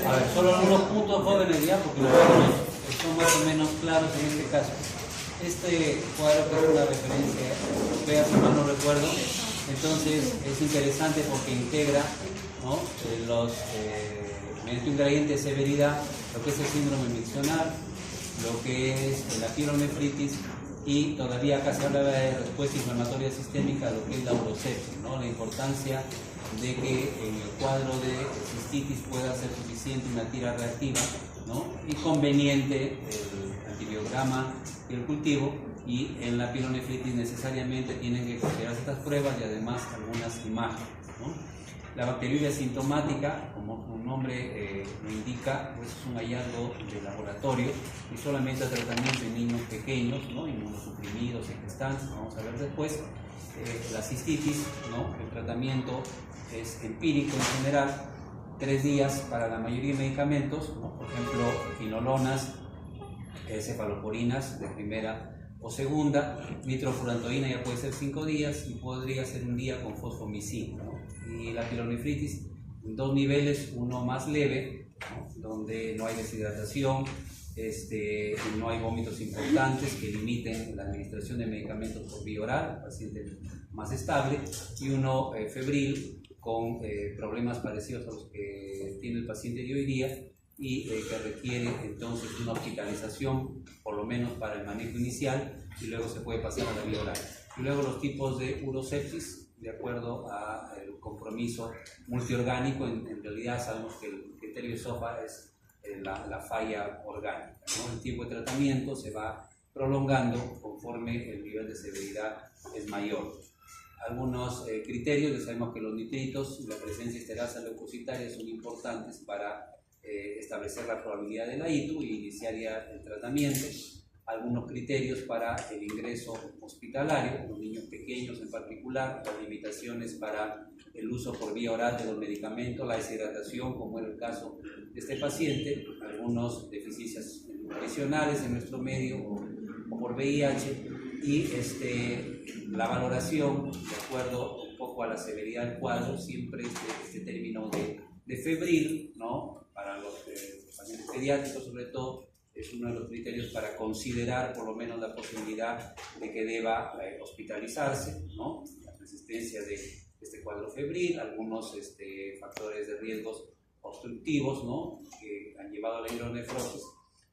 A ver, solo algunos puntos jóvenes ya, porque los otros son más o menos claros en este caso. Este cuadro que es una referencia europea, si mal no recuerdo, entonces es interesante porque integra, ¿no?, mediante un gradiente de severidad lo que es el síndrome miccional, lo que es la pielonefritis, y todavía acá se habla de respuesta inflamatoria sistémica, lo que es la urosepsis, ¿no?, la importancia de que en el cuadro de cistitis pueda ser suficiente una tira reactiva, ¿no?, y conveniente el antibiograma y el cultivo, y en la pielonefritis necesariamente tienen que considerarse estas pruebas y además algunas imágenes, ¿no? La bacteriuria sintomática, como su nombre lo indica, pues es un hallazgo de laboratorio y solamente a tratamiento en niños pequeños, ¿no?, inmunosuprimidos y gestantes, vamos a ver después. La cistitis, ¿no?, el tratamiento es empírico en general, 3 días para la mayoría de medicamentos, ¿no?, por ejemplo, quinolonas, cefaloporinas de primera o segunda, nitrofurantoína ya puede ser 5 días y podría ser un día con fosfomicina, ¿no? Y la pielonefritis en 2 niveles, uno más leve, ¿no?, donde no hay deshidratación, no hay vómitos importantes que limiten la administración de medicamentos por vía oral, paciente más estable, y uno febril con problemas parecidos a los que tiene el paciente de hoy día, y que requiere entonces una hospitalización, por lo menos para el manejo inicial, y luego se puede pasar a la vía oral. Y luego los tipos de urosepsis, de acuerdo al compromiso multiorgánico. En realidad sabemos que el criterio SOFA es la falla orgánica, ¿no? El tiempo de tratamiento se va prolongando conforme el nivel de severidad es mayor. Algunos criterios, ya sabemos que los nitritos y la presencia de esterasa leucocitaria son importantes para establecer la probabilidad de la ITU y iniciar ya el tratamiento. Algunos criterios para el ingreso hospitalario, los niños pequeños en particular, las limitaciones para el uso por vía oral de los medicamentos, la deshidratación, como era el caso de este paciente, algunas deficiencias nutricionales en nuestro medio o por VIH, y la valoración de acuerdo un poco a la severidad del cuadro, siempre este término de febril, ¿no?, para los pacientes pediátricos sobre todo, es uno de los criterios para considerar por lo menos la posibilidad de que deba hospitalizarse, ¿no?, la persistencia de este cuadro febril, algunos factores de riesgos obstructivos, ¿no?, que han llevado a la hidronefrosis,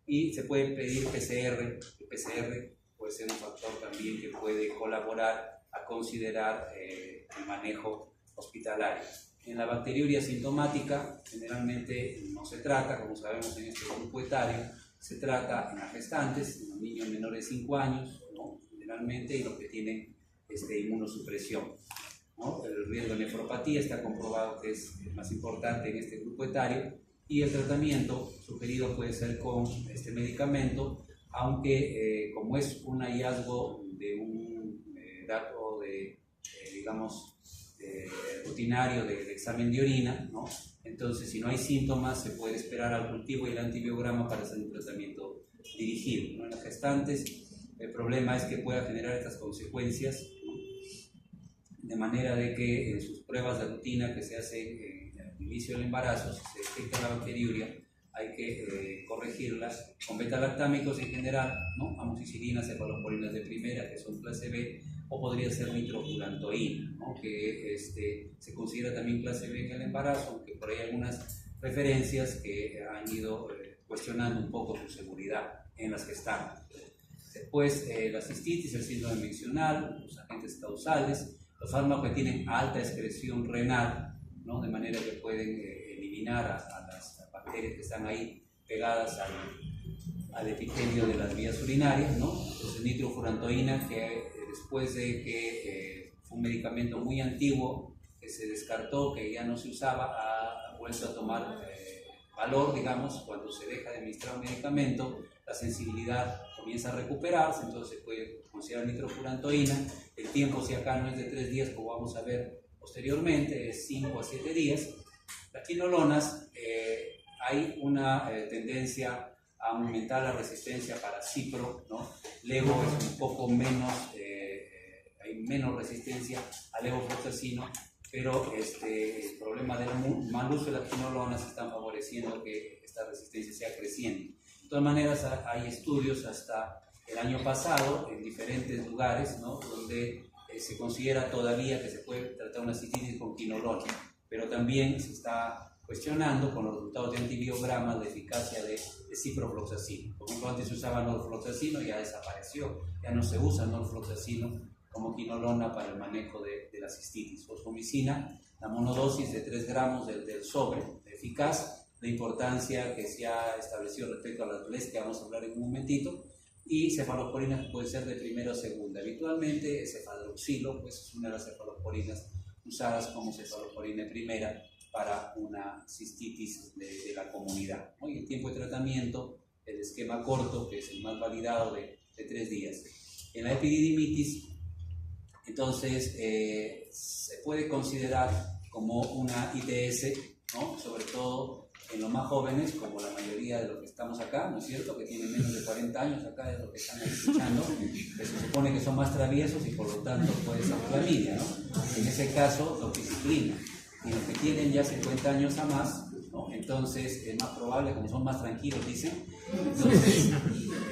y se puede pedir PCR. El PCR puede ser un factor también que puede colaborar a considerar el manejo hospitalario. En la bacteriuria sintomática generalmente no se trata, como sabemos en este grupo etario, se trata en las gestantes, en los niños menores de 5 años, ¿no?, generalmente, y los que tienen inmunosupresión, ¿no? El riesgo de nefropatía está comprobado que es el más importante en este grupo etario, y el tratamiento sugerido puede ser con este medicamento, aunque como es un hallazgo de un dato rutinario del examen de orina, ¿no?, entonces si no hay síntomas se puede esperar al cultivo y el antibiograma para hacer un tratamiento dirigido, ¿no? En las gestantes el problema es que pueda generar estas consecuencias, ¿no?, de manera de que en sus pruebas de rutina que se hacen al inicio del embarazo, si se detecta la bacteriuria, hay que corregirlas con betalactámicos en general, ¿no?, amoxicilinas, cefaloporinas de primera, que son clase B, o podría ser nitrofurantoína, ¿no?, que se considera también clase B en el embarazo, aunque por ahí hay algunas referencias que han ido cuestionando un poco su seguridad en las gestantes. Después, la cistitis, el síndrome miccional, los agentes causales, los fármacos que tienen alta excreción renal, ¿no?, de manera que pueden eliminar a las bacterias que están ahí pegadas al epitelio de las vías urinarias, ¿no? Entonces, nitrofurantoína, que después de que fue un medicamento muy antiguo que se descartó, que ya no se usaba, ha vuelto a tomar valor, digamos, cuando se deja de administrar un medicamento, la sensibilidad comienza a recuperarse, entonces se puede considerar nitrofurantoína. El tiempo, si acá no es de 3 días, como vamos a ver posteriormente, es 5 a 7 días. Las quinolonas, hay una tendencia a aumentar la resistencia para cipro, ¿no? Levo es un poco menos, hay menos resistencia al levofloxacino, pero el problema del mal uso de las quinolonas están favoreciendo que esta resistencia sea creciente. De todas maneras, hay estudios hasta el año pasado en diferentes lugares, ¿no?, donde se considera todavía que se puede tratar una cistitis con quinolona, pero también se está cuestionando con los resultados de antibiogramas la eficacia de ciprofloxacino. Por ejemplo, antes se usaba norfloxacino, ya desapareció, ya no se usa norfloxacino como quinolona para el manejo de la cistitis. Fosfomicina, la monodosis de 3 gramos del sobre, eficaz, la importancia que se ha establecido respecto a las DLES, que vamos a hablar en un momentito, y cefalosporinas que puede ser de primera o segunda. Habitualmente, cefadroxilo, pues es una de las cefalosporinas usadas como cefalosporina primera para una cistitis de la comunidad, ¿no? Y el tiempo de tratamiento, el esquema corto, que es el más validado, de 3 días. En la epididimitis, entonces, se puede considerar como una ITS, ¿no?, sobre todo en los más jóvenes, como la mayoría de los que estamos acá, ¿no es cierto?, que tienen menos de 40 años, acá es lo que están escuchando, que se supone que son más traviesos y por lo tanto puede ser clamidia, ¿no? En ese caso, doxiciclina. Y los que tienen ya 50 años a más, ¿no?, entonces es más probable, como son más tranquilos, dicen, entonces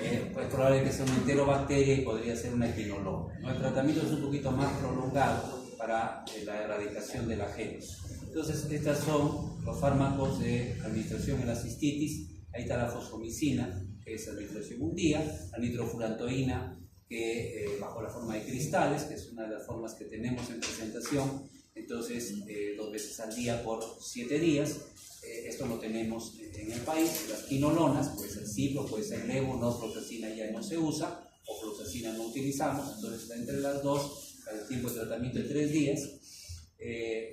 es probable que sea una enterobacteria y podría ser una quinolona, ¿no? El tratamiento es un poquito más prolongado para la erradicación del agente. Entonces, estos son los fármacos de administración en la cistitis. Ahí está la fosfomicina, que es administración un día, la nitrofurantoína, que bajo la forma de cristales, que es una de las formas que tenemos en presentación, entonces 2 veces al día por 7 días. Esto lo tenemos en el país. Las quinolonas, puede ser cipro, puede ser levo, norfloxacina ya no se usa, o floxacina no utilizamos, entonces está entre las dos, para el tiempo de tratamiento de 3 días.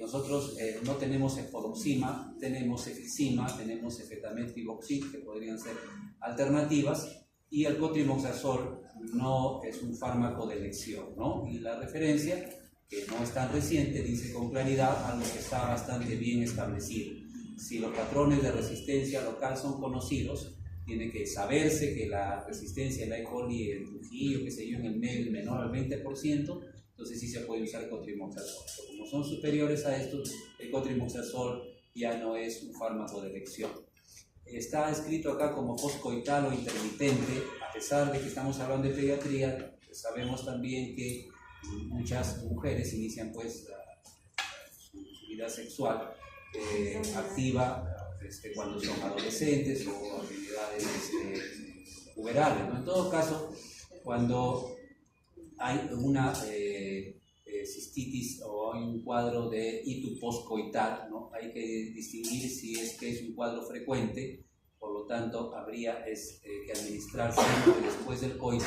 Nosotros no tenemos epodoxima, tenemos efixima, tenemos efetametrimoxid, que podrían ser alternativas, y el cotrimoxazol no es un fármaco de elección, ¿no? Y la referencia, que no es tan reciente, dice con claridad algo que está bastante bien establecido. Si los patrones de resistencia local son conocidos, tiene que saberse que la resistencia de la E. coli en Trujillo, qué sé yo, en el medio es menor al 20%, entonces sí se puede usar cotrimoxazol. Pero como son superiores a estos, el cotrimoxazol ya no es un fármaco de elección. Está escrito acá como postcoital o intermitente, a pesar de que estamos hablando de pediatría, pues sabemos también que muchas mujeres inician pues su vida sexual activa cuando son adolescentes o actividades puberales, ¿no? En todo caso, cuando hay una cistitis o hay un cuadro de ictus postcoital, ¿no?, hay que distinguir si es que es un cuadro frecuente, por lo tanto habría que administrar siempre después del coito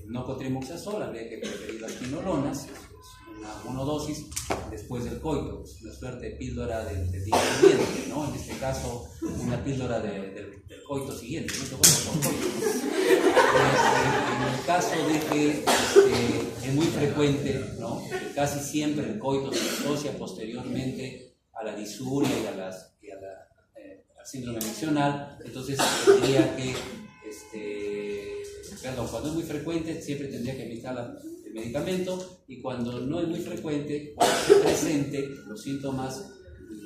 no cotrimoxazol, habría que preferir las quinolonas, una monodosis después del coito, una suerte de píldora del día siguiente, ¿no? En este caso, una píldora del coito siguiente, ¿no? En el caso de que es muy frecuente, ¿no?, que casi siempre el coito se asocia posteriormente a la disuria y al síndrome miccional, entonces tendría que, cuando es muy frecuente, siempre tendría que administrar el medicamento, y cuando no es muy frecuente, cuando esté presente los síntomas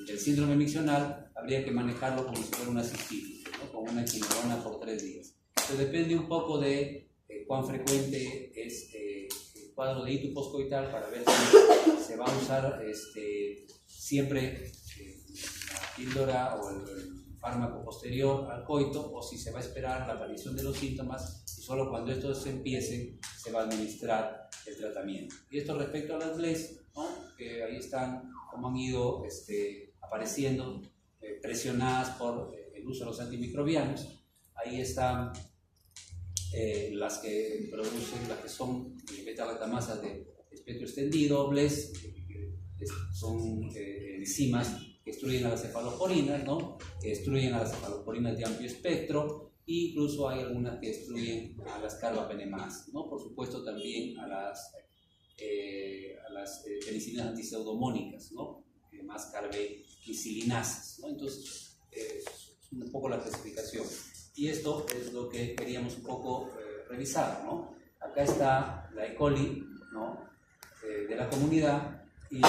del síndrome miccional, habría que manejarlo como si fuera una cistitis, ¿no?, con una quinolona por 3 días. Entonces depende un poco de cuán frecuente es el cuadro de ictus postcoital, para ver si se va a usar siempre la píldora o el fármaco posterior al coito, o si se va a esperar la aparición de los síntomas y solo cuando estos empiecen se va a administrar el tratamiento. Y esto respecto a las DLES, ¿no?, que ahí están, como han ido apareciendo, presionadas por el uso de los antimicrobianos. Ahí están las que producen, las que son beta-lactamasas de espectro extendido, DLES, son enzimas que destruyen a las cefalosporinas, ¿no?, que destruyen a las cefalosporinas de amplio espectro, e incluso hay algunas que destruyen a las carbapenemas, ¿no? Por supuesto también a las penicinas antiseudomónicas, ¿no?, más carbequicilinasas, ¿no? Entonces, es un poco la clasificación. Y esto es lo que queríamos un poco revisar, ¿no? Acá está la E. coli, ¿no?, de la comunidad, y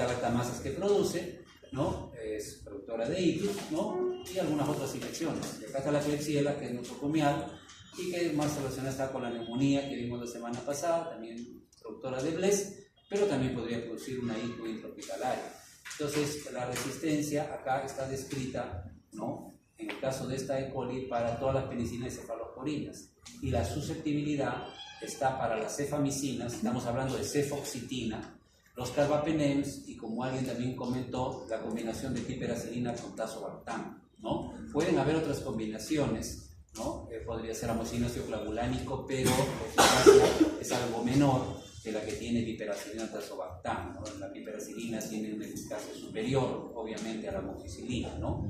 beta-lactamasas que produce, ¿no? Es productora de ictus, ¿no? Y algunas otras infecciones. Y acá está la Klebsiella, que es nosocomial, y que más relacionada está con la neumonía que vimos la semana pasada, también productora de BLES, pero también podría producir una ictus intrahospitalaria. Entonces, la resistencia acá está descrita, ¿no? En el caso de esta E. coli, para todas las penicilinas y cefalosporinas. Y la susceptibilidad está para las cefamicinas, estamos hablando de cefoxitina, los carbapenems y, como alguien también comentó, la combinación de piperacilina con tazobactam, ¿no? Pueden haber otras combinaciones, ¿no? Podría ser amoxicilina tioclavulánico, pero la eficacia es algo menor que la que tiene piperacilina tazobactam, ¿no? La piperacilina tiene una eficacia superior, obviamente, a la amoxicilina, ¿no?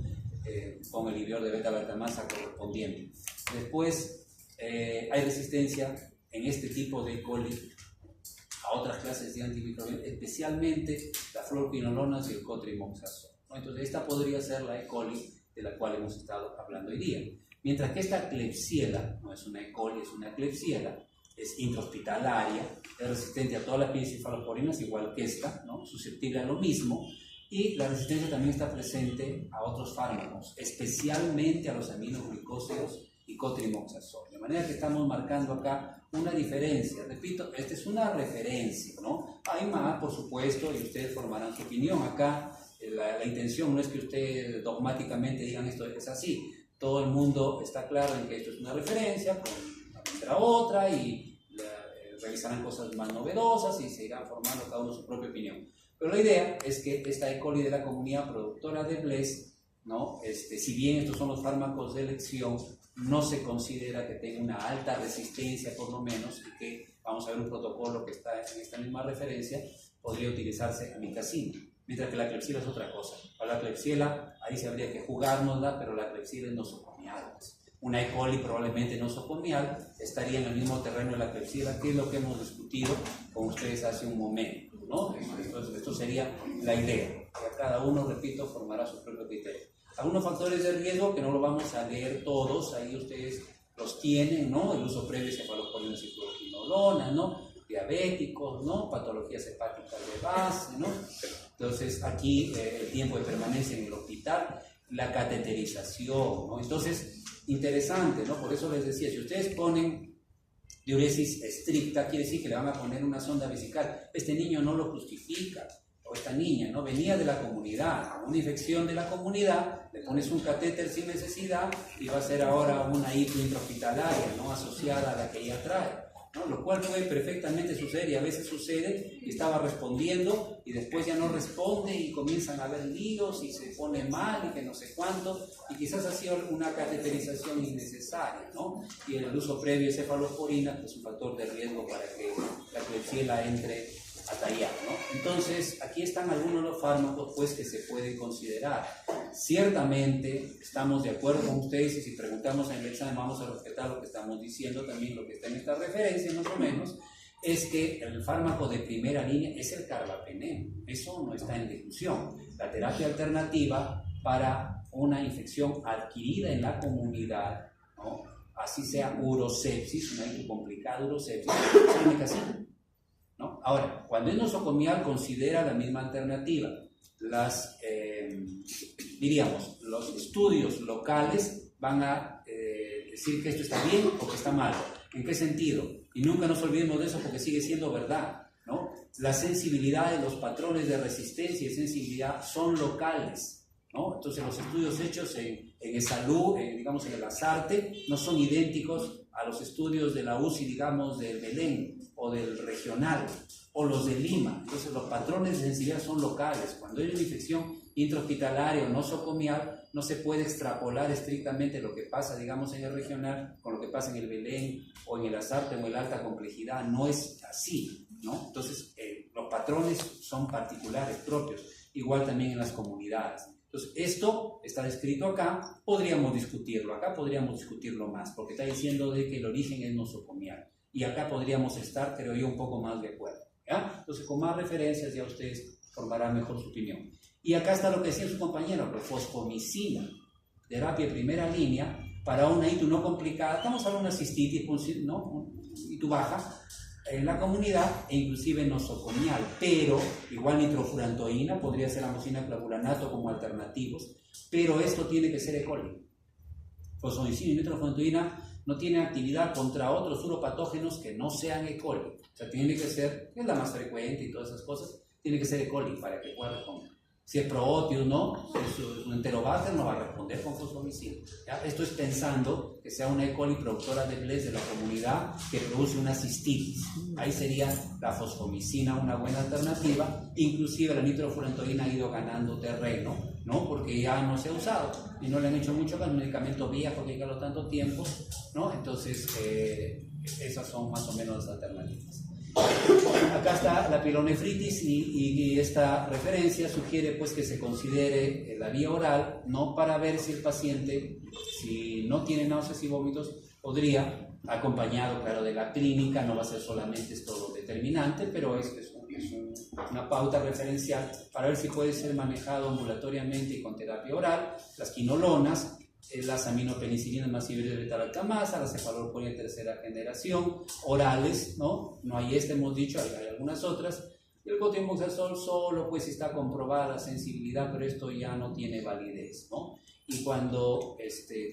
Con el inhibidor de beta-lactamasa correspondiente. Después, hay resistencia en este tipo de E. coli a otras clases de antimicrobianos, especialmente la fluoroquinolonas y el cotrimoxazol, ¿no? Entonces, esta podría ser la E. coli de la cual hemos estado hablando hoy día. Mientras que esta Klebsiella no es una E. coli, es una Klebsiella, es intrahospitalaria, es resistente a todas las cefalosporinas, igual que esta, ¿no? Susceptible a lo mismo, y la resistencia también está presente a otros fármacos, especialmente a los aminoglucósidos y cotrimoxazol. De manera que estamos marcando acá una diferencia. Repito, esta es una referencia, ¿no? Hay más, por supuesto, y ustedes formarán su opinión. Acá la intención no es que ustedes dogmáticamente digan esto es así. Todo el mundo está claro en que esto es una referencia, con otra, y revisarán cosas más novedosas y se irán formando cada uno su propia opinión. Pero la idea es que esta E. coli de la comunidad productora de BLES, ¿no? Si bien estos son los fármacos de elección, no se considera que tenga una alta resistencia, por lo menos, y que, vamos a ver un protocolo que está en esta misma referencia, podría utilizarse amikacina. Mientras que la Klebsiella es otra cosa. Para la Klebsiella, ahí se habría que jugárnosla, pero la Klebsiella es nosocomial. Una E. coli probablemente nosocomial estaría en el mismo terreno de la Klebsiella, que es lo que hemos discutido con ustedes hace un momento, ¿no? Entonces, esto sería la idea. Que cada uno, repito, formará su propio criterio. Algunos factores de riesgo que no lo vamos a leer todos, ahí ustedes los tienen, ¿no? El uso previo de cefalosporinas y fluoroquinolonas, ¿no? Diabéticos, ¿no? Patologías hepáticas de base, ¿no? Entonces, aquí el tiempo de permanencia en el hospital, la cateterización, ¿no? Entonces, interesante, ¿no? Por eso les decía, si ustedes ponen diuresis estricta, quiere decir que le van a poner una sonda vesical. Este niño no lo justifica, o esta niña, ¿no? Venía de la comunidad, una infección de la comunidad, le pones un catéter sin necesidad y va a ser ahora una ictus intrahospitalaria, ¿no? Asociada a la que ella trae, ¿no? Lo cual puede perfectamente suceder, y a veces sucede que estaba respondiendo y después ya no responde y comienzan a haber líos y se pone mal y que no sé cuánto, y quizás ha sido una cateterización innecesaria, ¿no? Y el uso previo de cefalosporina es un factor de riesgo para que la Klebsiella entre a tallar, ¿no? Entonces, aquí están algunos de los fármacos, pues, que se pueden considerar. Ciertamente estamos de acuerdo con ustedes, y si preguntamos en el examen vamos a respetar lo que estamos diciendo, también lo que está en esta referencia, más o menos, es que el fármaco de primera línea es el carbapenem. Eso no está en discusión. La terapia alternativa para una infección adquirida en la comunidad, ¿no? Así sea urosepsis, una complicada urosepsis, es amikacina, ¿no? Ahora, cuando es nosocomial, considera la misma alternativa. Diríamos, los estudios locales van a decir que esto está bien o que está mal. ¿En qué sentido? Y nunca nos olvidemos de eso, porque sigue siendo verdad, ¿no? La sensibilidad de los patrones de resistencia y sensibilidad son locales, ¿no? Entonces, los estudios hechos en ESALU, digamos en el Azarte, no son idénticos a los estudios de la UCI, digamos, del Belén o del regional, o los de Lima. Entonces, los patrones de sensibilidad son locales. Cuando hay una infección intrahospitalaria o nosocomial, no se puede extrapolar estrictamente lo que pasa, digamos, en el regional con lo que pasa en el Belén o en el Azarte o en la alta complejidad. No es así, ¿no? Entonces, los patrones son particulares, propios, igual también en las comunidades. Entonces, esto está descrito acá, podríamos discutirlo, acá podríamos discutirlo más, porque está diciendo de que el origen es nosocomial, y acá podríamos estar, creo yo, un poco más de acuerdo, ¿ya? Entonces, con más referencias ya ustedes formarán mejor su opinión. Y acá está lo que decía su compañero, fosfomicina, terapia de primera línea para una ictus no complicada. Estamos hablando de una cistitis, ¿no? Ictus baja, en la comunidad e inclusive nosocomial, pero igual nitrofurantoína, podría ser amoxicilina clavulanato como alternativos, pero esto tiene que ser E. coli. Fosfomicina y nitrofurantoína no tienen actividad contra otros uropatógenos que no sean E. coli. O sea, tiene que ser, es la más frecuente y todas esas cosas, tiene que ser E. coli para que pueda responder. Si es Proteus, ¿no? Si es un Enterobacter, no va a responder con fosfomicina. ¿Ya? Esto es pensando que sea una E. coli productora de BLES de la comunidad que produce una cistitis. Ahí sería la fosfomicina una buena alternativa. Inclusive la nitrofurantoína ha ido ganando terreno, ¿no? Porque ya no se ha usado y no le han hecho mucho con el medicamento viejo que lleva tanto tiempo, ¿no? Entonces, esas son más o menos las alternativas. Acá está la pielonefritis y esta referencia sugiere pues que se considere la vía oral, no para ver si el paciente, si no tiene náuseas y vómitos, podría, acompañado claro de la clínica, no va a ser solamente esto lo determinante, pero es una pauta referencial para ver si puede ser manejado ambulatoriamente y con terapia oral, las quinolonas, las aminopenicilinas más híbridas de beta-lactamasa, la cefalorpoina de tercera generación, orales, ¿no? No hay hemos dicho, hay algunas otras. Y el cotrimoxazol solo, pues está comprobada la sensibilidad, pero esto ya no tiene validez, ¿no? Y cuando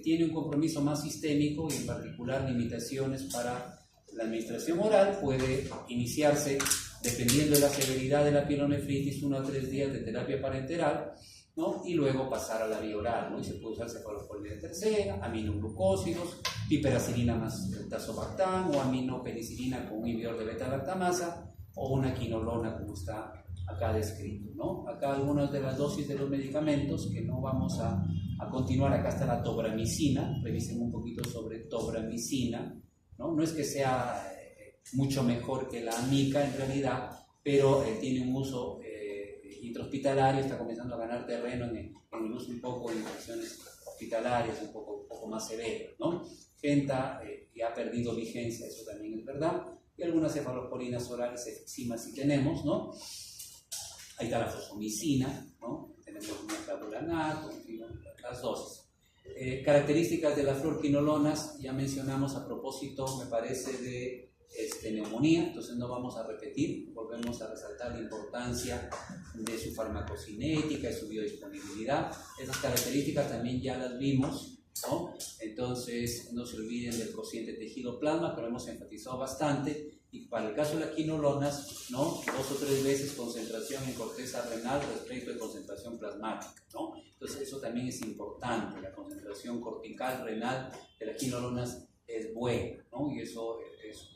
tiene un compromiso más sistémico y en particular limitaciones para la administración oral, puede iniciarse, dependiendo de la severidad de la pielonefritis, 1 a 3 días de terapia parenteral, ¿no? Y luego pasar a la vía oral, ¿no? Y se puede usar cefalorpoina de tercera, aminoglucósidos, piperacilina más tazobactam o aminopenicilina con un inhibidor de beta-lactamasa o una quinolona como está acá descrito, ¿no? Acá algunas de las dosis de los medicamentos que no vamos a continuar. Acá está la tobramicina, revisen un poquito sobre tobramicina, ¿no? No es que sea mucho mejor que la amica en realidad, pero tiene un uso intrahospitalario, está comenzando a ganar terreno en el uso un poco de infecciones hospitalarias, un poco más severo, ¿no? Genta ya ha perdido vigencia, eso también es verdad, y algunas cefaloporinas orales, efixima si tenemos, ¿no? Ahí está la fosfomicina, ¿no? Tenemos una clavulanato, las dosis. Características de las fluorquinolonas, ya mencionamos a propósito, me parece, de neumonía, entonces no vamos a repetir, volvemos a resaltar la importancia de su farmacocinética, de su biodisponibilidad. Esas características también ya las vimos, ¿no? Entonces no se olviden del cociente tejido plasma, que lo hemos enfatizado bastante, y para el caso de las quinolonas, ¿no? 2 o 3 veces concentración en corteza renal respecto de concentración plasmática, ¿no? Entonces eso también es importante, la concentración cortical renal de las quinolonas es buena, ¿no? Y eso es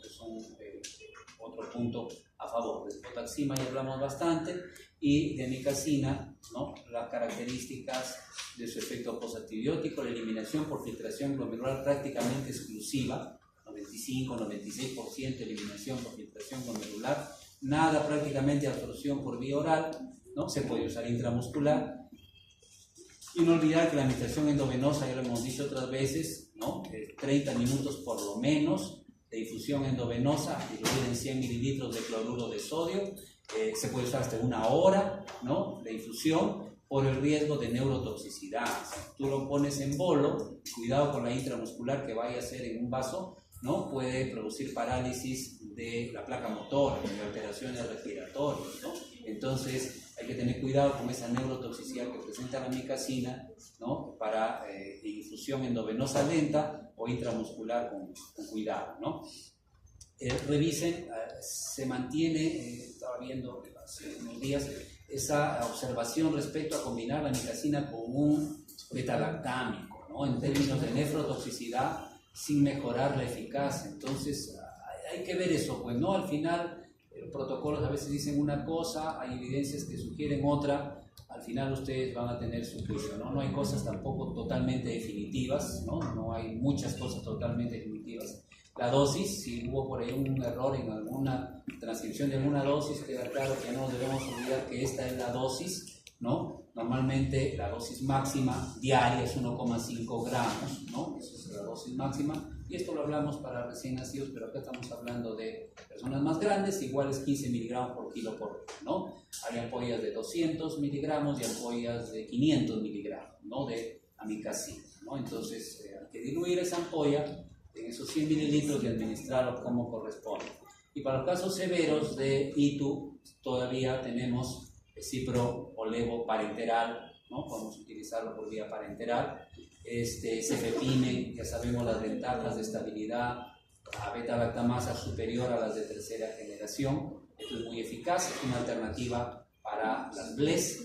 otro punto a favor. De potaxima ya hablamos bastante, y de micacina, ¿no? Las características de su efecto postantibiótico, la eliminación por filtración glomerular prácticamente exclusiva, 95-96% eliminación por filtración glomerular, nada prácticamente absorción por vía oral, ¿no? Se puede usar intramuscular. Y no olvidar que la administración endovenosa, ya lo hemos dicho otras veces, ¿no? 30 minutos por lo menos de difusión endovenosa, diluida en 100 mililitros de cloruro de sodio. Se puede usar hasta 1 hora, ¿no? De infusión, por el riesgo de neurotoxicidad. Si tú lo pones en bolo, cuidado con la intramuscular que vaya a ser en un vaso, ¿no? Puede producir parálisis de la placa motora, de alteraciones respiratorias, ¿no? Entonces hay que tener cuidado con esa neurotoxicidad que presenta la micacina, ¿no? Para infusión endovenosa lenta o intramuscular con cuidado, ¿no? Revisen, se mantiene, estaba viendo hace unos días, esa observación respecto a combinar la micacina con un beta-lactámico, ¿no? En términos de nefrotoxicidad, sin mejorar la eficacia. Entonces hay que ver eso, pues, ¿no? Al final los protocolos a veces dicen una cosa, hay evidencias que sugieren otra, al final ustedes van a tener su juicio, ¿no? No hay cosas tampoco totalmente definitivas, ¿no? No hay muchas cosas totalmente definitivas. La dosis, si hubo por ahí un error en alguna transcripción de alguna dosis, queda claro que no debemos olvidar que esta es la dosis, ¿no? Normalmente la dosis máxima diaria es 1,5 gramos, ¿no? Esa es la dosis máxima, y esto lo hablamos para recién nacidos, pero acá estamos hablando de personas más grandes, igual es 15 miligramos por kilo por día, ¿no? Hay ampollas de 200 miligramos y ampollas de 500 miligramos, ¿no? De amicacina, ¿no? Entonces hay que diluir esa ampolla en esos 100 mililitros y administrarlo como corresponde. Y para los casos severos de ITU, todavía tenemos cipro o levo parenteral, ¿no? Podemos utilizarlo por vía parenteral. Cefepime, ya sabemos las ventajas de estabilidad, a beta-lactamasa superior a las de tercera generación. Esto es muy eficaz, es una alternativa para las BLES,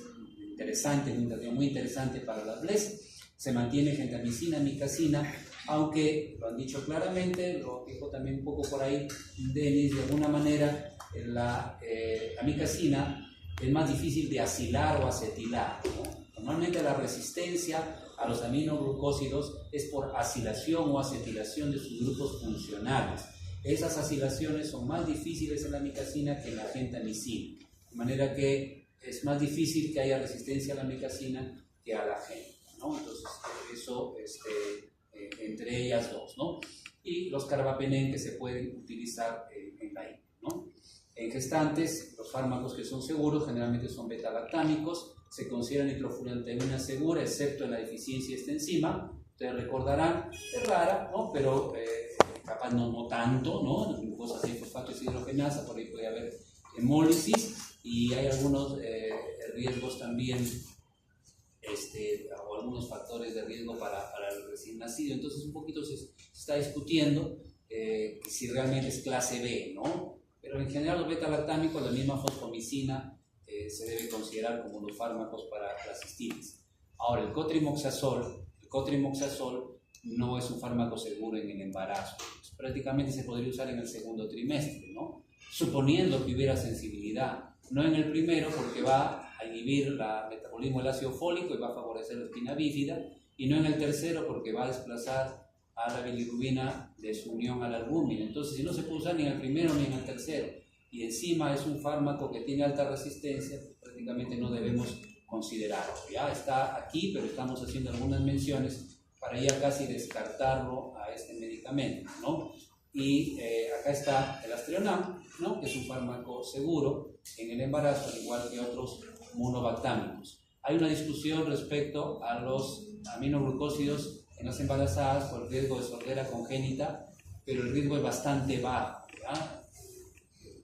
interesante, una intervención muy interesante para las BLES. Se mantiene gentamicina, micacina, aunque lo han dicho claramente, lo dijo también un poco por ahí Denis, de alguna manera la micacina es más difícil de asilar o acetilar, ¿no? Normalmente la resistencia a los aminoglucósidos es por asilación o acetilación de sus grupos funcionales. Esas asilaciones son más difíciles en la micacina que en la gentamicina, de manera que es más difícil que haya resistencia a la micacina que a la genta, ¿no? Entonces, eso entre ellas dos, ¿no? Y los carbapenem que se pueden utilizar en la ITU, ¿no? En gestantes, los fármacos que son seguros generalmente son beta-lactámicos, se considera nitrofurantoína segura, excepto en la deficiencia de esta enzima. Ustedes recordarán, es rara, ¿no? Pero capaz no tanto, ¿no? Glucosa 6-fosfato deshidrogenasa, por ahí puede haber hemólisis, y hay algunos riesgos también, o algunos factores de riesgo para el recién nacido. Entonces un poquito se está discutiendo si realmente es clase B, ¿no? Pero en general los beta-lactámicos, la misma fosfomicina, se debe considerar como los fármacos para la cistitis. Ahora, el cotrimoxazol no es un fármaco seguro en el embarazo. Pues, prácticamente se podría usar en el segundo trimestre, ¿no? Suponiendo que hubiera sensibilidad. No en el primero, porque va a inhibir el metabolismo del ácido fólico y va a favorecer la espina bífida, y no en el tercero, porque va a desplazar a la bilirrubina de su unión a la albúmina. Entonces, si no se puede usar ni en el primero ni en el tercero, y encima es un fármaco que tiene alta resistencia, prácticamente no debemos considerarlo. Ya está aquí, pero estamos haciendo algunas menciones para ya casi descartarlo a este medicamento, ¿no? Y acá está el Aztreonam, ¿no? Que es un fármaco seguro en el embarazo, al igual que otros monobactámicos. Hay una discusión respecto a los aminoglucósidos en las embarazadas por el riesgo de sordera congénita, pero el riesgo es bastante bajo, ¿ya?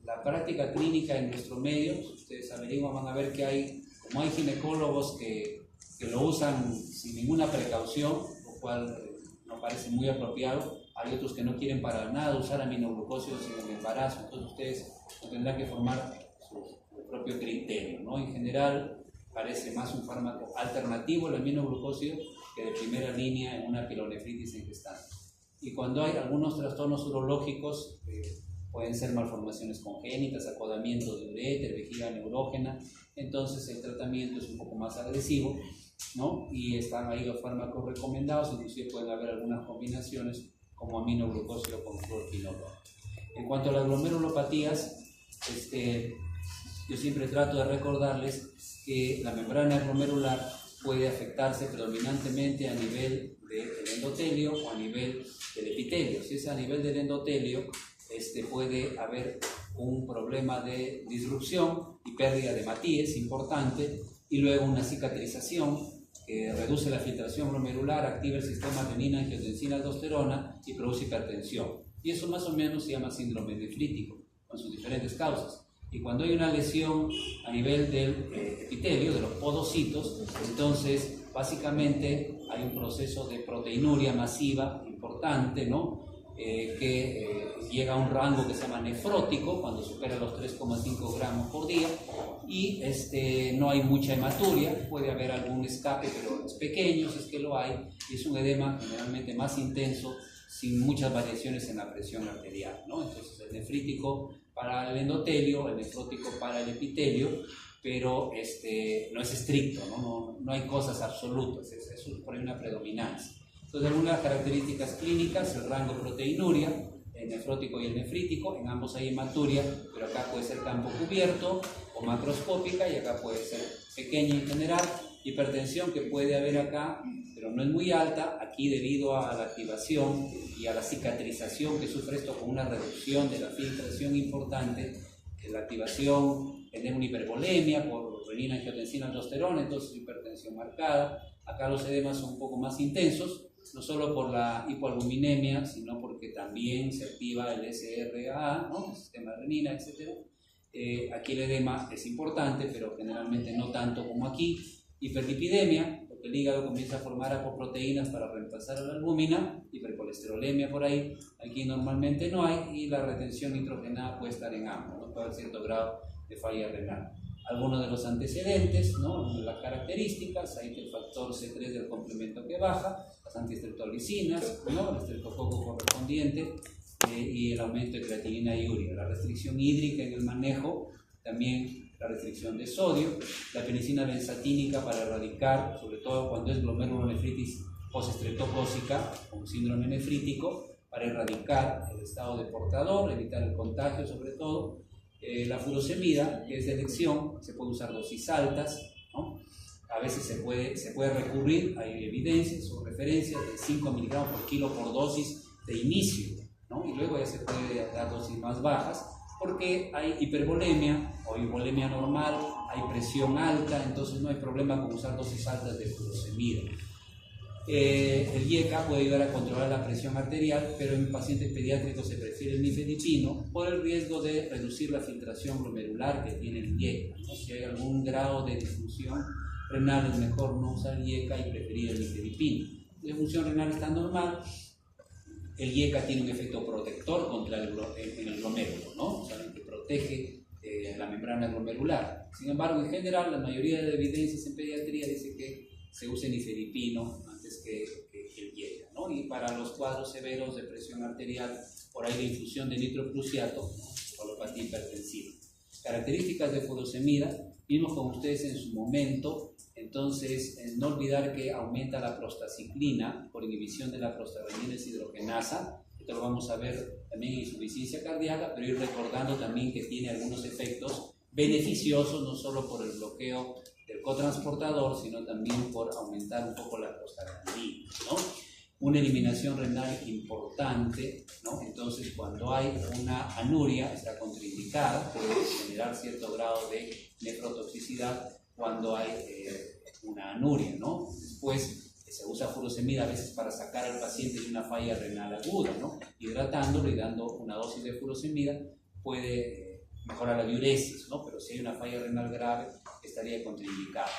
La práctica clínica en nuestro medio, si ustedes averiguan, van a ver que como hay ginecólogos que lo usan sin ninguna precaución, lo cual no parece muy apropiado. Hay otros que no quieren para nada usar aminoglucósidos en el embarazo, entonces ustedes tendrán que formar su propio criterio, ¿no? En general, parece más un fármaco alternativo el aminoglucósido que de primera línea en una pielonefritis en gestantes. Y cuando hay algunos trastornos urológicos, pueden ser malformaciones congénitas, acodamientos de uréter, vejiga neurógena, entonces el tratamiento es un poco más agresivo, ¿no? Y están ahí los fármacos recomendados, inclusive pueden haber algunas combinaciones como aminoglucósido con fluoroquinolona. En cuanto a las glomerulopatías, yo siempre trato de recordarles que la membrana glomerular puede afectarse predominantemente a nivel del endotelio o a nivel del epitelio. Si es a nivel del endotelio, puede haber un problema de disrupción y pérdida de hematíes importante, y luego una cicatrización que reduce la filtración glomerular, activa el sistema renina-angiotensina-aldosterona y produce hipertensión. Y eso más o menos se llama síndrome nefrítico, con sus diferentes causas. Y cuando hay una lesión a nivel del epitelio, de los podocitos, entonces básicamente hay un proceso de proteinuria masiva importante, ¿no? Que llega a un rango que se llama nefrótico, cuando supera los 3,5 gramos por día, y no hay mucha hematuria, puede haber algún escape, pero es pequeño, si es que lo hay, y es un edema generalmente más intenso, sin muchas variaciones en la presión arterial, ¿no? Entonces el nefrítico para el endotelio, el nefrótico para el epitelio, pero no es estricto, no hay cosas absolutas, es por ahí una predominancia. Entonces, algunas características clínicas, el rango proteinuria, el nefrótico y el nefrítico, en ambos hay hematuria, pero acá puede ser campo cubierto o macroscópica, y acá puede ser pequeña en general. Hipertensión que puede haber acá, pero no es muy alta, aquí debido a la activación y a la cicatrización que sufre esto con una reducción de la filtración importante, la activación genera una hipervolemia por renina-angiotensina-aldosterona, entonces hipertensión marcada. Acá los edemas son un poco más intensos, no solo por la hipoalbuminemia, sino porque también se activa el SRA, ¿no? El sistema de renina, etc. Aquí el edema es importante, pero generalmente no tanto como aquí. Hiperlipidemia, porque el hígado comienza a formar apoproteínas para reemplazar a la albúmina. Hipercolesterolemia por ahí, aquí normalmente no hay, y la retención nitrogenada puede estar en ambos, ¿no? Puede haber cierto grado de falla renal. Algunos de los antecedentes, ¿no? Las características, hay el factor C3 del complemento que baja, las antiestreptolicinas, ¿no? El estreptococo correspondiente, y el aumento de creatinina y urea. La restricción hídrica en el manejo, también la restricción de sodio, la penicilina benzatínica para erradicar, sobre todo cuando es glomerulonefritis postestreptocócica o un síndrome nefrítico, para erradicar el estado de portador, evitar el contagio sobre todo. La furosemida, que es de elección, se puede usar dosis altas, ¿no? A veces se puede recurrir, hay evidencias o referencias de 5 miligramos por kilo por dosis de inicio, ¿no? Y luego ya se puede dar dosis más bajas, porque hay hipervolemia o hipovolemia normal, hay presión alta, entonces no hay problema con usar dosis altas de furosemida. El IECA puede ayudar a controlar la presión arterial, pero en pacientes pediátricos se prefiere el nifedipino por el riesgo de reducir la filtración glomerular que tiene el IECA, ¿no? Si hay algún grado de disfunción renal es mejor no usar el IECA y preferir el nifedipino. Si la función renal está normal, el IECA tiene un efecto protector contra el glomérulo, ¿no? O sea, que protege la membrana glomerular. Sin embargo, en general, la mayoría de evidencias en pediatría dice que se usa nifedipino antes que el IECA, ¿no? Y para los cuadros severos de presión arterial, por ahí la infusión de nitroprusiato, ¿no? Polopatía hipertensiva. Características de furosemida, vimos con ustedes en su momento, entonces no olvidar que aumenta la prostaciclina por inhibición de la prostaglandina deshidrogenasa. Esto lo vamos a ver también en insuficiencia cardíaca, pero ir recordando también que tiene algunos efectos beneficiosos, no solo por el bloqueo del cotransportador, sino también por aumentar un poco la prostaglandina, ¿no? Una eliminación renal importante, ¿no? Entonces, cuando hay una anuria, está contraindicada, puede generar cierto grado de nefrotoxicidad cuando hay una anuria, ¿no? Después se usa furosemida a veces para sacar al paciente de una falla renal aguda, ¿no? Hidratándolo y dando una dosis de furosemida puede mejorar la diuresis, ¿no? Pero si hay una falla renal grave, estaría contraindicada.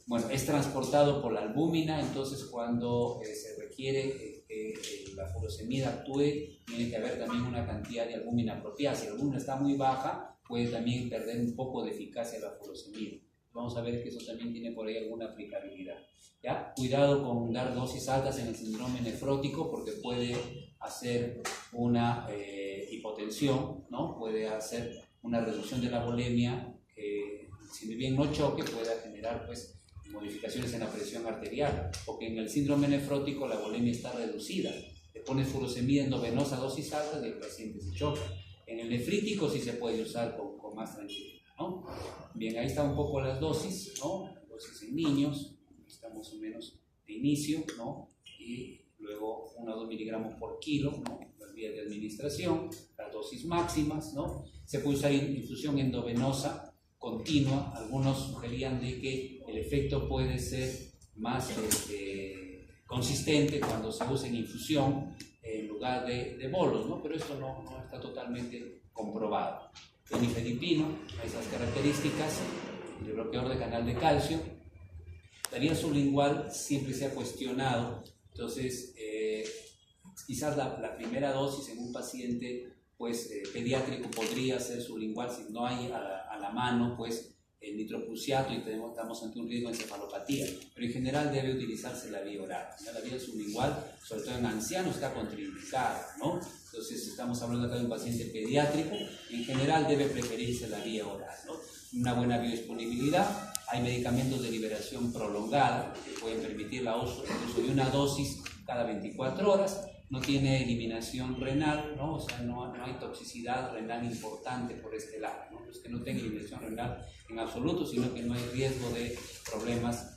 Bueno, es transportado por la albúmina, entonces cuando se requiere que la furosemida actúe, tiene que haber también una cantidad de albúmina apropiada. Si la albúmina está muy baja, puede también perder un poco de eficacia la furosemida. Vamos a ver que eso también tiene por ahí alguna aplicabilidad. ¿Ya? Cuidado con dar dosis altas en el síndrome nefrótico porque puede hacer una hipotensión, ¿no? Puede hacer una reducción de la volemia que, si bien no choque, pueda generar pues modificaciones en la presión arterial, porque en el síndrome nefrótico la volemia está reducida. Le pones furosemida endovenosa a dosis altas y el paciente se choca. En el nefrítico sí se puede usar con más tranquilidad, ¿no? Bien, ahí están un poco las dosis, ¿no? Las dosis en niños, estamos más o menos de inicio, ¿no? Y luego 1 a 2 miligramos por kilo, ¿no? Las vías de administración, las dosis máximas, ¿no? Se puede usar infusión endovenosa continua. Algunos sugerían de que el efecto puede ser más consistente cuando se usa en infusión en lugar de bolos, ¿no? Pero esto no está totalmente comprobado. El nifedipino, esas características, el bloqueador de canal de calcio. La vía sublingual siempre se ha cuestionado, entonces quizás la primera dosis en un paciente pues pediátrico podría ser sublingual si no hay a la mano pues el nitroprusiato y estamos ante un riesgo de encefalopatía, pero en general debe utilizarse la vía oral, ¿no? La vía sublingual, sobre todo en ancianos, está contraindicada, ¿no? Entonces estamos hablando acá de un paciente pediátrico, en general debe preferirse la vía oral, ¿no? Una buena biodisponibilidad, hay medicamentos de liberación prolongada que pueden permitir el uso de una dosis cada 24 horas, no tiene eliminación renal, ¿no? O sea, no hay toxicidad renal importante por este lado, ¿no? No es que no tenga eliminación renal en absoluto, sino que no hay riesgo de problemas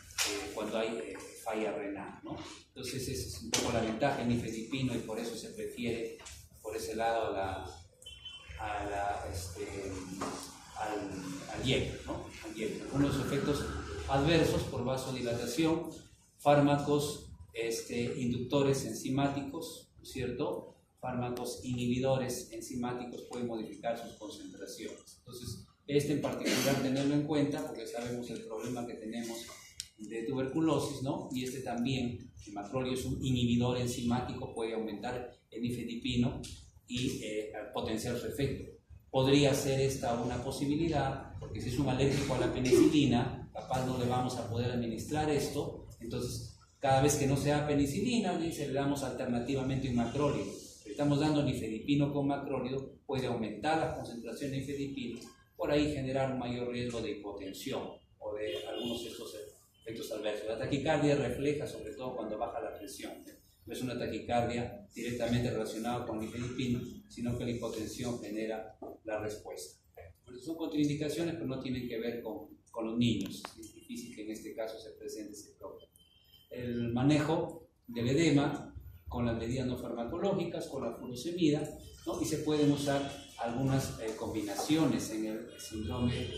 cuando hay falla renal, ¿no? Entonces esa es un poco la ventaja en nifedipino y por eso se prefiere por ese lado al IECA, ¿no? Al IECA. Algunos efectos adversos por vasodilatación, fármacos inductores enzimáticos, ¿no es cierto? Fármacos inhibidores enzimáticos pueden modificar sus concentraciones. Entonces, en particular tenerlo en cuenta porque sabemos el problema que tenemos de tuberculosis, ¿no? Y también, el macrolio es un inhibidor enzimático, puede aumentar el nifedipino y potenciar su efecto. Podría ser esta una posibilidad, porque si es un alérgico a la penicilina, capaz no le vamos a poder administrar esto, entonces cada vez que no sea penicilina, le damos alternativamente un macrólido. Si estamos dando nifedipino con macrólido, puede aumentar la concentración de nifedipino, por ahí generar un mayor riesgo de hipotensión o de algunos de estos efectos adversos. La taquicardia refleja sobre todo cuando baja la presión. No es una taquicardia directamente relacionada con nifedipino, sino que la hipotensión genera la respuesta. Bueno, son contraindicaciones, pero no tienen que ver con los niños. Es difícil que en este caso se presente ese problema. El manejo del edema con las medidas no farmacológicas, con la furosemida, ¿no? Y se pueden usar algunas combinaciones en el síndrome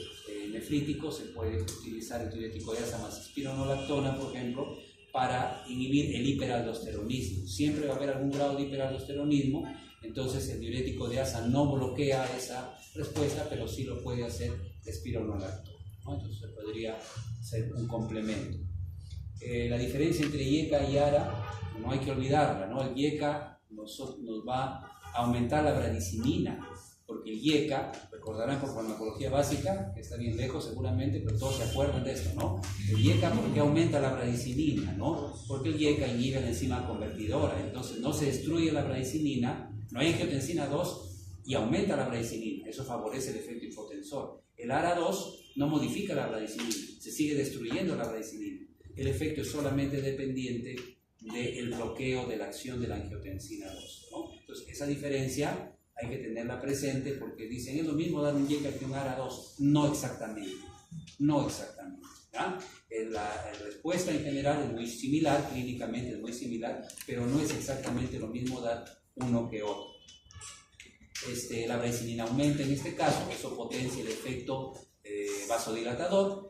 nefrítico. Se puede utilizar el diurético de asa más espironolactona, por ejemplo, para inhibir el hiperaldosteronismo. Siempre va a haber algún grado de hiperaldosteronismo, entonces el diurético de asa no bloquea esa respuesta, pero sí lo puede hacer la espironolactona, ¿no? Entonces podría ser un complemento. La diferencia entre IECA y ARA no hay que olvidarla, ¿no? El IECA nos va a aumentar la bradicimina, porque el IECA, recordarán por farmacología básica, que está bien lejos seguramente, pero todos se acuerdan de esto, ¿no? El IECA, ¿por qué aumenta la bradicimina, no? Porque el IECA inhibe la enzima convertidora, entonces no se destruye la bradicimina, no hay angiotensina 2 y aumenta la bradicimina, eso favorece el efecto hipotensor. El ARA2 no modifica la bradicimina, se sigue destruyendo la bradicimina. El efecto es solamente dependiente del bloqueo de la acción de la angiotensina 2, ¿no? Entonces, esa diferencia hay que tenerla presente porque dicen, es lo mismo dar un IECA que un ARA2. No exactamente, no exactamente, ¿ya? La respuesta en general es muy similar, clínicamente es muy similar, pero no es exactamente lo mismo dar uno que otro. La bradicimina aumenta en este caso, eso potencia el efecto vasodilatador.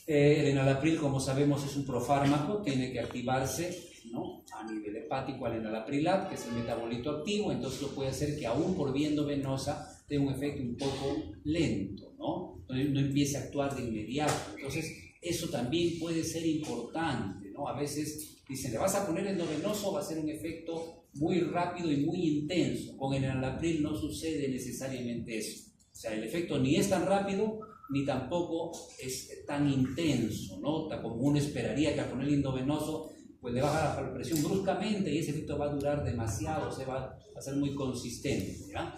El enalapril, como sabemos, es un profármaco, tiene que activarse, ¿no? A nivel hepático al enalaprilat, que es el metabolito activo, entonces lo puede hacer que aún por vía endovenosa tenga un efecto un poco lento, ¿no? No empiece a actuar de inmediato. Entonces eso también puede ser importante, ¿no? A veces dicen, le vas a poner endovenoso, va a ser un efecto muy rápido y muy intenso. Con el enalapril no sucede necesariamente eso. O sea, el efecto ni es tan rápido ni tampoco es tan intenso, ¿no? Como uno esperaría que al poner el endovenoso pues le baja la presión bruscamente y ese efecto va a durar demasiado, se va a ser muy consistente, ¿ya?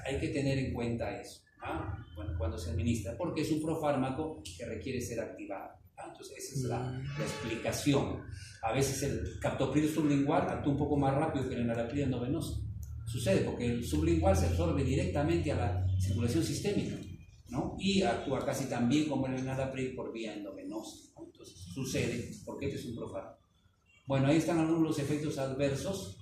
Hay que tener en cuenta eso, ¿ya? Bueno, cuando se administra, porque es un profármaco que requiere ser activado, ¿ya? Entonces esa es la explicación. A veces el captopril sublingual actúa un poco más rápido que el enalapril endovenoso. Sucede porque el sublingual se absorbe directamente a la circulación sistémica, ¿no? Y actúa casi tan bien como el enalapril por vía endovenosa, ¿no? Entonces sucede porque este es un profármaco. Bueno, ahí están algunos de los efectos adversos.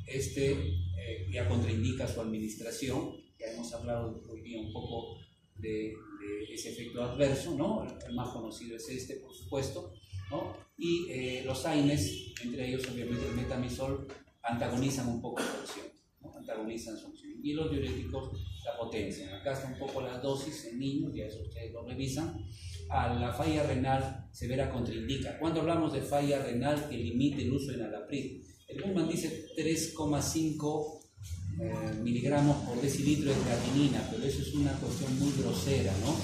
Ya contraindica su administración. Ya hemos hablado hoy día un poco de ese efecto adverso, ¿no? El más conocido es por supuesto, ¿no? Y los AINES, entre ellos obviamente el metamizol, antagonizan un poco la acción, ¿no? Antagonizan su acción. Y los diuréticos la potencian. Acá está un poco la dosis en niños, ya eso ustedes lo revisan. A la falla renal severa contraindica. Cuando hablamos de falla renal que limite el uso de enalapril, el Bullman dice 3,5 miligramos por decilitro de creatinina, pero eso es una cuestión muy grosera, ¿no?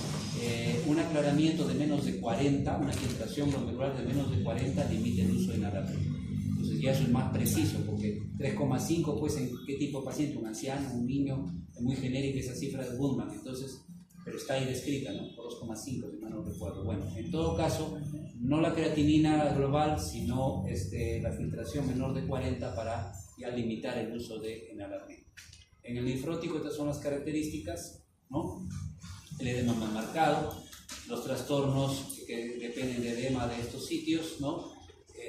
Un aclaramiento de menos de 40, una filtración glomerular de menos de 40 limita el uso de enalapril. Entonces ya eso es más preciso, porque 3,5 pues en qué tipo de paciente, un anciano, un niño, es muy genérica esa cifra de Bullman, entonces, pero está ahí descrita, ¿no? Por 2,5, si mal no recuerdo. Bueno, en todo caso, no la creatinina global, sino la filtración menor de 40 para ya limitar el uso de enalapril. En el linfrótico estas son las características, ¿no? El edema más marcado, los trastornos que dependen de edema de estos sitios, ¿no?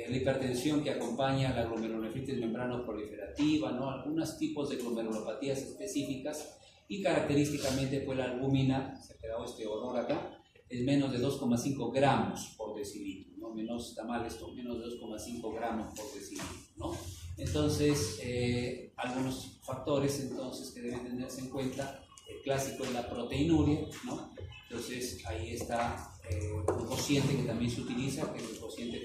La hipertensión que acompaña a la glomerulonefritis membranoproliferativa, ¿no? Algunos tipos de glomerulopatías específicas y característicamente pues la albúmina, se ha quedado olor acá, es menos de 2,5 gramos por decilitro, ¿no? Menos, está mal esto, menos de 2,5 gramos por decilitro, ¿no? Entonces, algunos factores entonces que deben tenerse en cuenta. El clásico es la proteinuria, ¿no? Entonces ahí está un cociente que también se utiliza, que es el cociente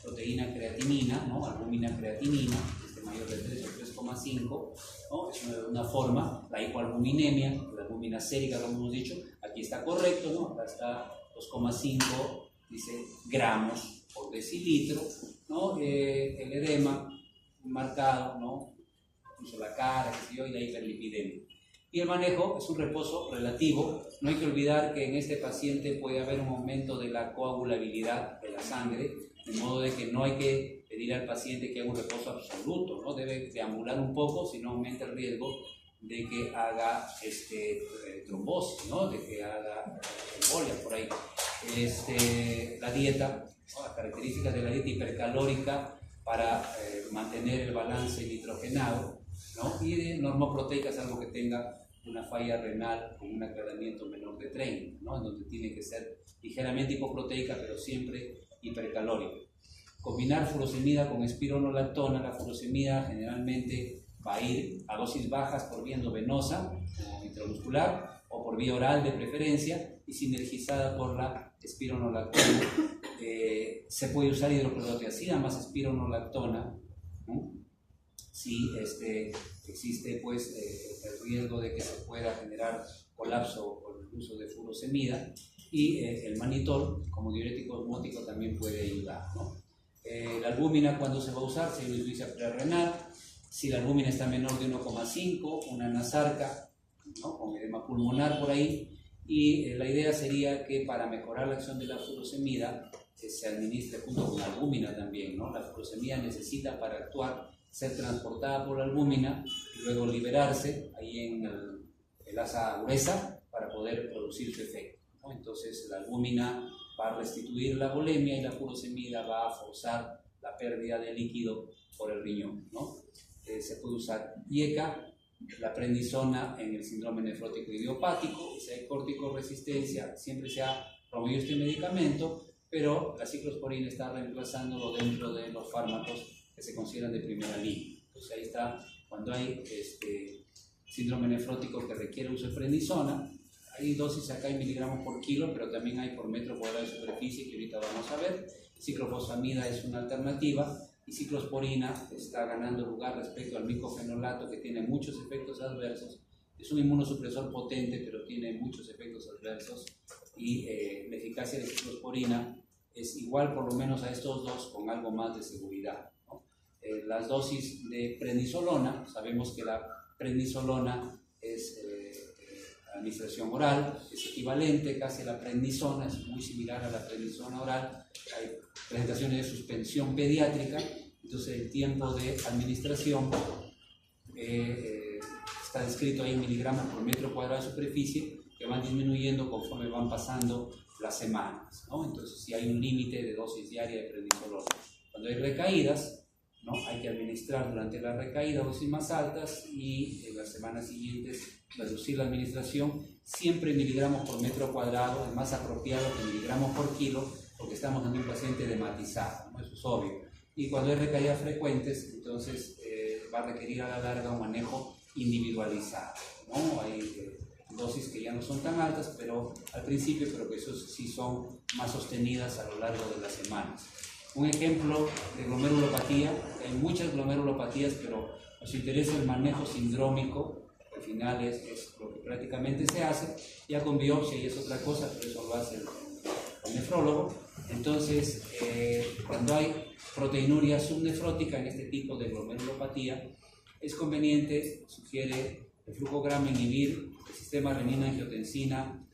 proteína creatinina, ¿no? Albúmina creatinina, mayor de 3 o 3,5, ¿no? Es una forma. La hipoalbuminemia, la albúmina sérica, como hemos dicho, aquí está correcto, ¿no? Acá está 2,5, dice, gramos por decilitro, ¿no? El edema marcado, ¿no? Incluso la cara, qué sé yo, y la hiperlipidemia. Y el manejo es un reposo relativo. No hay que olvidar que en este paciente puede haber un aumento de la coagulabilidad de la sangre, de modo de que no hay que pedir al paciente que haga un reposo absoluto, ¿no? Debe deambular un poco, si no aumenta el riesgo de que haga trombosis, ¿no? De que haga embolia por ahí. La dieta, ¿no? Las características de la dieta hipercalórica para mantener el balance nitrogenado, ¿no? Y de normoproteica, salvo que tenga una falla renal con un aclaramiento menor de 30, ¿no? En donde tiene que ser ligeramente hipoproteica, pero siempre hipercalórica. Combinar furosemida con espironolactona. La furosemida generalmente va a ir a dosis bajas por vía endovenosa o intramuscular o por vía oral de preferencia y sinergizada por la espironolactona. Se puede usar hidroclorotiazida más espironolactona, ¿no? Si existe pues, el riesgo de que se pueda generar colapso por el uso de furosemida, y el manitol como diurético osmótico también puede ayudar, ¿no? La albúmina, cuando se va a usar, se utiliza prerrenal. Si la albúmina está menor de 1,5, una anasarca, ¿no? Con edema pulmonar por ahí. Y la idea sería que para mejorar la acción de la furosemida se administre junto con la albúmina también, ¿no? La furosemida necesita, para actuar, ser transportada por la albúmina y luego liberarse ahí en el asa gruesa para poder producir su efecto, ¿no? Entonces la albúmina va a restituir la volemia y la furosemida va a forzar la pérdida de líquido por el riñón, ¿no? Se puede usar IECA, la prednisona en el síndrome nefrótico idiopático. Si hay corticoresistencia, siempre se ha promovido este medicamento, pero la ciclosporina está reemplazándolo dentro de los fármacos que se consideran de primera línea. Entonces ahí está, cuando hay síndrome nefrótico que requiere uso de prednisona, hay dosis acá en miligramos por kilo, pero también hay por metro cuadrado de superficie, que ahorita vamos a ver. Ciclofosfamida es una alternativa, y ciclosporina está ganando lugar respecto al micofenolato, que tiene muchos efectos adversos. Es un inmunosupresor potente, pero tiene muchos efectos adversos, y la eficacia de ciclosporina es igual por lo menos a estos dos, con algo más de seguridad, ¿no? Las dosis de prednisolona, sabemos que la prednisolona es administración oral, es equivalente casi a la prednisona, es muy similar a la prednisona oral. Hay presentaciones de suspensión pediátrica, entonces el tiempo de administración está descrito ahí en miligramos por metro cuadrado de superficie, que van disminuyendo conforme van pasando las semanas, ¿no? Entonces, si hay un límite de dosis diaria de prednisolona. Cuando hay recaídas, ¿no? Hay que administrar durante la recaída dosis más altas, y en las semanas siguientes reducir la administración, siempre en miligramos por metro cuadrado. Es más apropiado que miligramos por kilo, porque estamos en un paciente hematizado, ¿no? Eso es obvio. Y cuando hay recaídas frecuentes, entonces va a requerir a la larga un manejo individualizado, ¿no? Hay dosis que ya no son tan altas, pero al principio, pero que eso sí son más sostenidas a lo largo de las semanas. Un ejemplo de glomerulopatía: hay muchas glomerulopatías, pero nos interesa el manejo sindrómico, que al final es lo que prácticamente se hace, ya con biopsia, y es otra cosa, pero eso lo hace el nefrólogo. Entonces, cuando hay proteinuria subnefrótica en este tipo de glomerulopatía, es conveniente, sugiere el flucograma, inhibir el sistema renina-angiotensina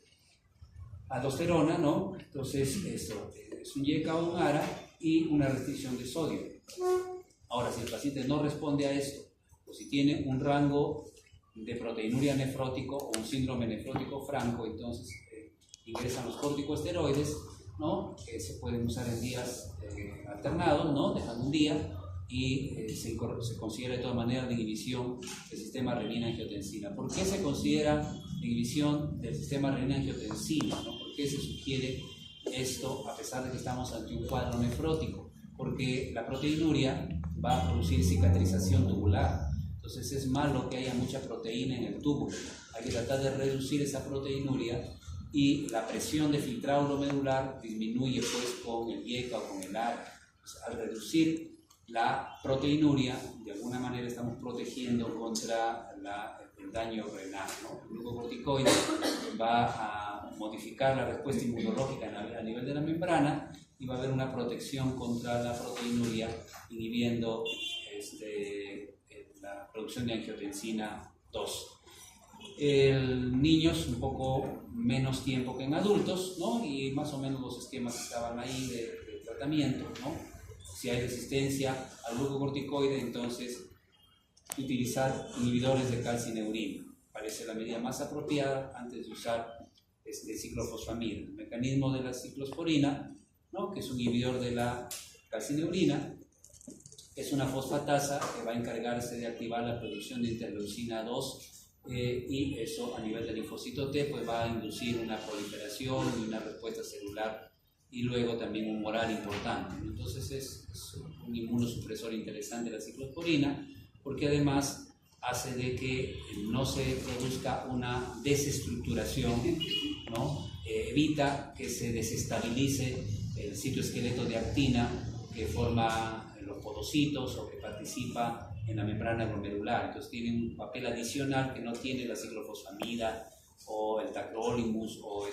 aldosterona, ¿no? Entonces, eso es un YECA o un ARA, y una restricción de sodio. Ahora, si el paciente no responde a esto, o si tiene un rango de proteinuria nefrótico o un síndrome nefrótico franco, entonces ingresan los corticosteroides, ¿no? Que se pueden usar en días alternados, ¿no? Dejan un día, y se considera de todas maneras la inhibición del sistema renina-angiotensina. ¿Por qué se considera la inhibición del sistema renina-angiotensina, ¿no? ¿Por qué se sugiere esto a pesar de que estamos ante un cuadro nefrótico? Porque la proteinuria va a producir cicatrización tubular. Entonces es malo que haya mucha proteína en el túbulo. Hay que tratar de reducir esa proteinuria y la presión de filtrado glomerular disminuye pues con el IECA o con el ARA. Pues, al reducir la proteinuria, de alguna manera estamos protegiendo contra el daño renal, ¿no? El glucocorticoide va a modificar la respuesta inmunológica a nivel de la membrana y va a haber una protección contra la proteinuria, inhibiendo la producción de angiotensina 2. El niños un poco menos tiempo que en adultos, ¿no? Y más o menos los esquemas estaban ahí de tratamiento, ¿no? Si hay resistencia al glucocorticoide, entonces utilizar inhibidores de calcineurina parece la medida más apropiada antes de usar ciclofosfamida. El mecanismo de la ciclosporina, ¿no? Que es un inhibidor de la calcineurina, es una fosfatasa que va a encargarse de activar la producción de interleucina 2 y eso a nivel del linfocito T pues va a inducir una proliferación y una respuesta celular y luego también un humoral importante. Entonces es un inmunosupresor interesante la ciclosporina, porque además hace de que no se produzca una desestructuración, ¿no? Evita que se desestabilice el citoesqueleto de actina que forma los podocitos o que participa en la membrana glomerular. Entonces tiene un papel adicional que no tiene la ciclofosfamida o el tacrolimus o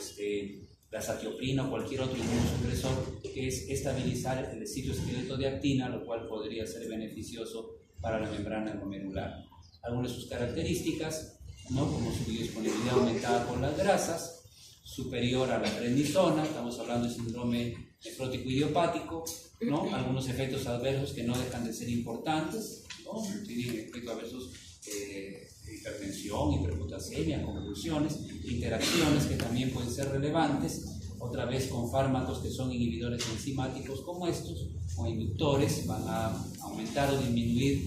la satioprina o cualquier otro inmunosupresor, que es estabilizar el citoesqueleto de actina, lo cual podría ser beneficioso para la membrana glomerular. Algunas de sus características, ¿no? Como su biodisponibilidad aumentada por las grasas, superior a la prednisona, estamos hablando de síndrome nefrótico idiopático, ¿no? Algunos efectos adversos que no dejan de ser importantes, ¿no? Tienen efectos adversos hipertensión, hiperpotasemia, convulsiones, interacciones que también pueden ser relevantes, otra vez con fármacos que son inhibidores enzimáticos como estos, o inductores, van a aumentar o disminuir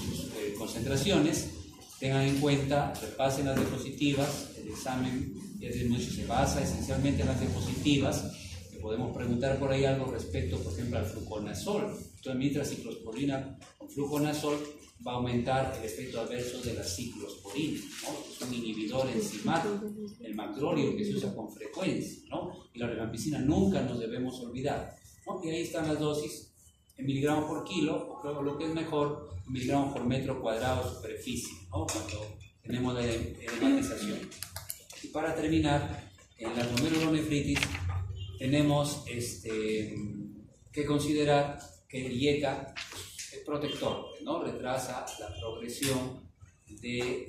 sus concentraciones. Tengan en cuenta, repasen las diapositivas, el examen desde mucho se basa esencialmente en las diapositivas, que podemos preguntar por ahí algo respecto, por ejemplo, al fluconazol. Entonces, mientras ciclosporina con fluconazol va a aumentar el efecto adverso de la ciclosporina, ¿no? Es un inhibidor enzimático, el macrolio que se usa con frecuencia, ¿no? Y la rifampicina nunca nos debemos olvidar, ¿no? Y ahí están las dosis en miligramos por kilo, o lo que es mejor, en miligramos por metro cuadrado de superficie, ¿no? Cuando tenemos la edematización. Y para terminar, en la glomerulonefritis tenemos que considerar que el IECA es protector, ¿no? Retrasa la progresión de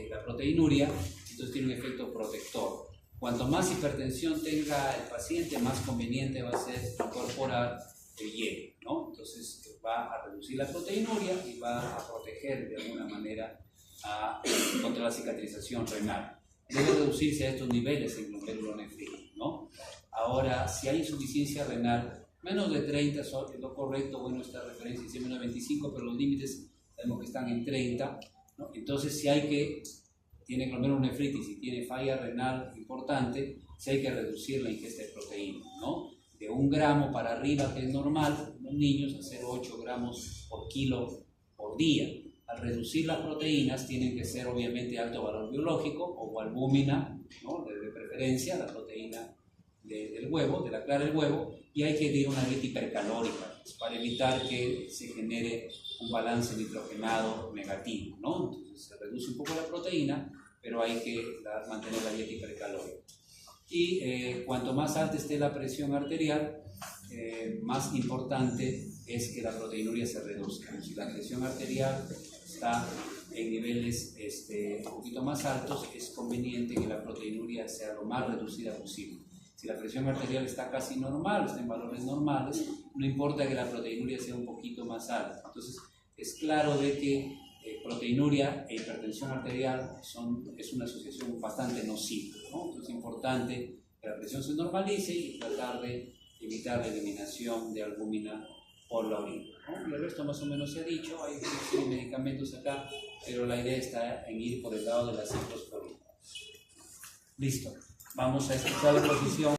la proteinuria, entonces tiene un efecto protector. Cuanto más hipertensión tenga el paciente, más conveniente va a ser incorporar el IECA, ¿no? Entonces va a reducir la proteinuria y va a proteger de alguna manera contra la cicatrización renal. Debe reducirse a estos niveles en glomerulonefritis, ¿no? Ahora, si hay insuficiencia renal, menos de 30 es lo correcto, bueno, esta referencia dice menos de 25, pero los límites sabemos que están en 30, ¿no? Entonces, si tiene glomerulonefritis y tiene falla renal importante, si hay que reducir la ingesta de proteína, ¿no? De 1 gramo para arriba, que es normal, en los niños, a 0,8 gramos por kilo por día. Al reducir las proteínas, tienen que ser obviamente alto valor biológico o albúmina, ¿no? De preferencia, la proteína del huevo, de la clara del huevo, y hay que ir a una dieta hipercalórica para evitar que se genere un balance nitrogenado negativo, ¿no? Entonces se reduce un poco la proteína, pero hay que mantener la dieta hipercalórica. Y cuanto más alta esté la presión arterial, más importante es que la proteinuria se reduzca. Si la presión arterial está en niveles un poquito más altos, es conveniente que la proteinuria sea lo más reducida posible. Si la presión arterial está casi normal, está en valores normales, no importa que la proteinuria sea un poquito más alta. Entonces, es claro de que proteinuria e hipertensión arterial es una asociación bastante nociva, ¿no? Entonces, es importante que la presión se normalice y tratar de evitar la eliminación de albúmina por la orina, ¿no? Y el resto más o menos se ha dicho, hay medicamentos acá, pero la idea está en ir por el lado de la ciclosporina. Listo. Vamos a escuchar la exposición.